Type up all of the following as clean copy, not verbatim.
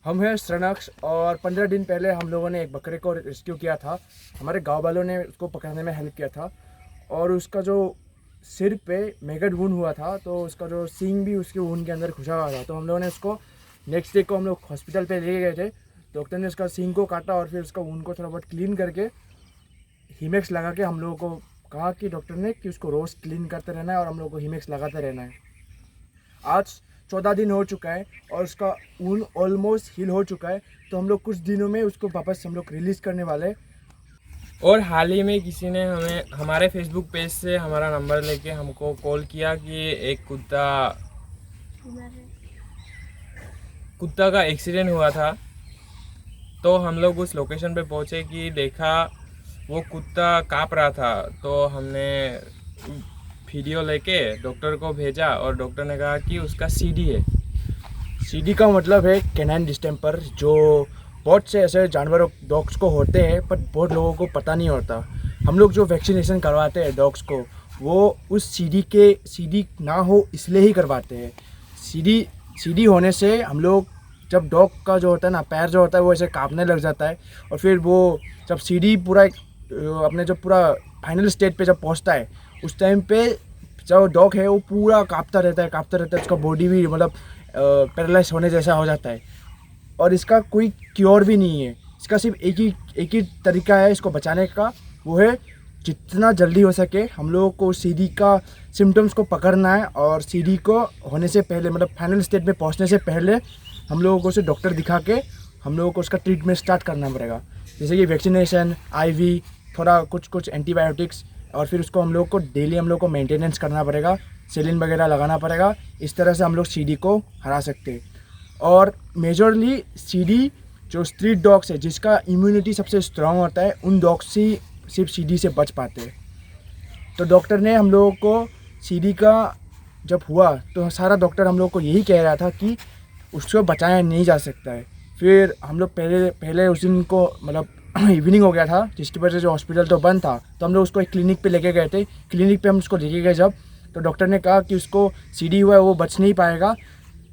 हम हैं शरणाक्ष और 15 दिन पहले हम लोगों ने एक बकरे को रेस्क्यू किया था। हमारे गांव वालों ने उसको पकड़ने में हेल्प किया था और उसका जो सिर पे मैगट वुंड हुआ था तो उसका जो सींग भी उसके वुंड के अंदर घुसा हुआ था। तो हम लोगों ने उसको नेक्स्ट डे को हम लोग हॉस्पिटल पे ले गए थे। डॉक्टर ने उसका सींग को काटा और फिर उसका वुंड को थोड़ा बहुत क्लीन करके हीमेक्स लगा के हम लोगों को कहा कि डॉक्टर ने कि उसको रोज़ क्लीन करते रहना है और हम लोग को हीमेक्स लगाते रहना है। आज 14 दिन हो चुका है और उसका ऊन ऑलमोस्ट हील हो चुका है। तो हम लोग कुछ दिनों में उसको वापस हम लोग रिलीज़ करने वाले हैं। और हाल ही में किसी ने हमें हमारे फेसबुक पेज से हमारा नंबर लेके हमको कॉल किया कि एक कुत्ता का एक्सीडेंट हुआ था। तो हम लोग उस लोकेशन पे पहुँचे कि देखा वो कुत्ता काँप रहा था। तो हमने वीडियो लेके डॉक्टर को भेजा और डॉक्टर ने कहा कि उसका सीडी है। सीडी का मतलब है कैनाइन डिस्टेम्पर, जो बहुत से ऐसे जानवरों डॉग्स को होते हैं पर बहुत लोगों को पता नहीं होता। हम लोग जो वैक्सीनेशन करवाते हैं डॉग्स को वो उस सीडी ना हो इसलिए ही करवाते हैं। सीडी होने से हम लोग जब डॉग का जो होता है ना पैर जो होता है वो ऐसे कांपने लग जाता है और फिर वो जब सीडी पूरा अपने जो पूरा फाइनल स्टेज पे जब पहुंचता है उस टाइम पे जो डॉग है वो पूरा कांपता रहता है। उसका बॉडी भी मतलब पैरालाइज होने जैसा हो जाता है और इसका कोई क्योर भी नहीं है। इसका सिर्फ एक ही तरीका है इसको बचाने का, वो है जितना जल्दी हो सके हम लोगों को सीडी का सिम्टम्स को पकड़ना है और सीडी को होने से पहले मतलब फाइनल स्टेज में पहुंचने से पहले हम लोगों को उसे डॉक्टर दिखा के हम लोगों को उसका ट्रीटमेंट स्टार्ट करना पड़ेगा। जैसे कि वैक्सीनेशन, आईवी, थोड़ा कुछ एंटीबायोटिक्स और फिर उसको हम लोग को डेली हम लोग को मेंटेनेंस करना पड़ेगा, सेलिन वगैरह लगाना पड़ेगा। इस तरह से हम लोग सीडी को हरा सकते हैं। और मेजरली सीडी जो स्ट्रीट डॉग्स है जिसका इम्यूनिटी सबसे स्ट्रांग होता है उन डॉग्स से सिर्फ सीडी से बच पाते हैं। तो डॉक्टर ने हम लोगों को सीडी का जब हुआ तो सारा डॉक्टर हम लोग को यही कह रहा था कि उसको बचाया नहीं जा सकता है। फिर हम लोग पहले उस दिन को मतलब इवनिंग हो गया था जिसकी वजह से जो हॉस्पिटल तो बंद था तो हम लोग उसको एक क्लिनिक पे लेके गए थे। क्लिनिक पे हम उसको लेके गए जब तो डॉक्टर ने कहा कि उसको सीडी हुआ है वो बच नहीं पाएगा।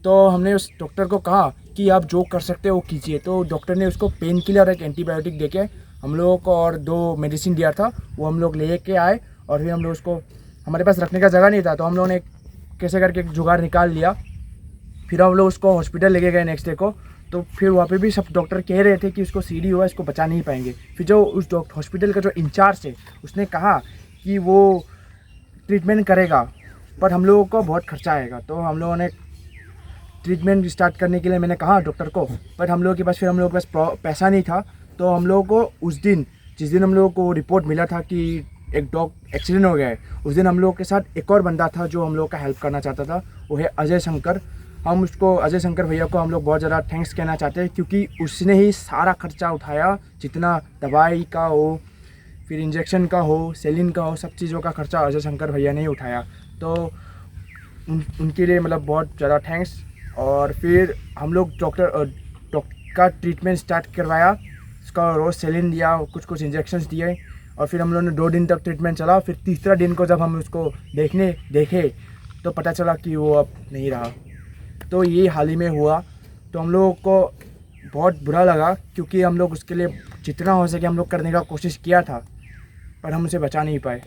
तो हमने उस डॉक्टर को कहा कि आप जो कर सकते हो वो कीजिए। तो डॉक्टर ने उसको पेन किलर और एक एंटीबायोटिक देके हम लोगों को और 2 मेडिसिन दिया था, वो हम लोग ले के आए। और फिर हम लोग उसको हमारे पास रखने का जगह नहीं था तो हम लोगों ने कैसे करके एक जुगाड़ निकाल लिया। फिर हम लोग उसको हॉस्पिटल लेके गए नेक्स्ट डे को। तो फिर वहाँ पे भी सब डॉक्टर कह रहे थे कि उसको सीडी हुआ इसको बचा नहीं पाएंगे। फिर जो उस हॉस्पिटल का जो इंचार्ज है उसने कहा कि वो ट्रीटमेंट करेगा पर हम लोगों को बहुत खर्चा आएगा। तो हम लोगों ने ट्रीटमेंट स्टार्ट करने के लिए मैंने कहा डॉक्टर को, पर हम लोगों के पास पैसा नहीं था। तो हम लोगों को उस दिन जिस दिन हम लोगों को रिपोर्ट मिला था कि एक डॉग एक्सीडेंट हो गया है उस दिन हम लोगों के साथ एक और बंदा था जो हम लोग का हेल्प करना चाहता था, वो है अजय शंकर। हम उसको अजय शंकर भैया को हम लोग बहुत ज़्यादा थैंक्स कहना चाहते हैं क्योंकि उसने ही सारा खर्चा उठाया, जितना दवाई का हो, फिर इंजेक्शन का हो, सेलिन का हो, सब चीज़ों का खर्चा अजय शंकर भैया ने ही उठाया। तो उनके लिए मतलब बहुत ज़्यादा थैंक्स। और फिर हम लोग डॉक्टर का ट्रीटमेंट स्टार्ट करवाया, उसका रोज़ सेलिन दिया, कुछ इंजेक्शंस दिए और फिर हम लोगों ने 2 दिन तक ट्रीटमेंट चला। फिर तीसरा दिन को जब हम उसको देखे तो पता चला कि वो अब नहीं रहा। तो ये हाल ही में हुआ। तो हम लोगों को बहुत बुरा लगा क्योंकि हम लोग उसके लिए जितना हो सके हम लोग करने का कोशिश किया था पर हम उसे बचा नहीं पाए।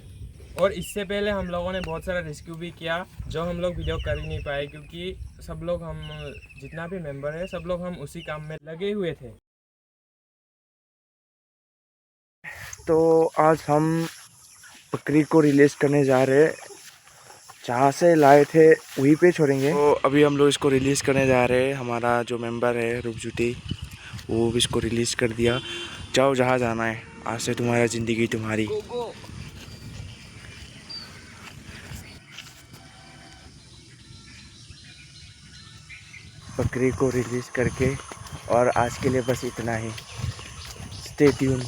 और इससे पहले हम लोगों ने बहुत सारा रेस्क्यू भी किया जो हम लोग वीडियो कर ही नहीं पाए क्योंकि सब लोग हम जितना भी मेंबर है सब लोग हम उसी काम में लगे हुए थे। तो आज हम बकरी को रिलीज करने जा रहे हैं, जहाँ से लाए थे वहीं पे छोड़ेंगे। तो अभी हम लोग इसको रिलीज़ करने जा रहे हैं। हमारा जो मेंबर है रूपजुटी वो भी इसको रिलीज़ कर दिया। जाओ जहाँ जाना है, आज से तुम्हारा ज़िंदगी तुम्हारी। बकरी को रिलीज़ करके और आज के लिए बस इतना ही। Stay tune.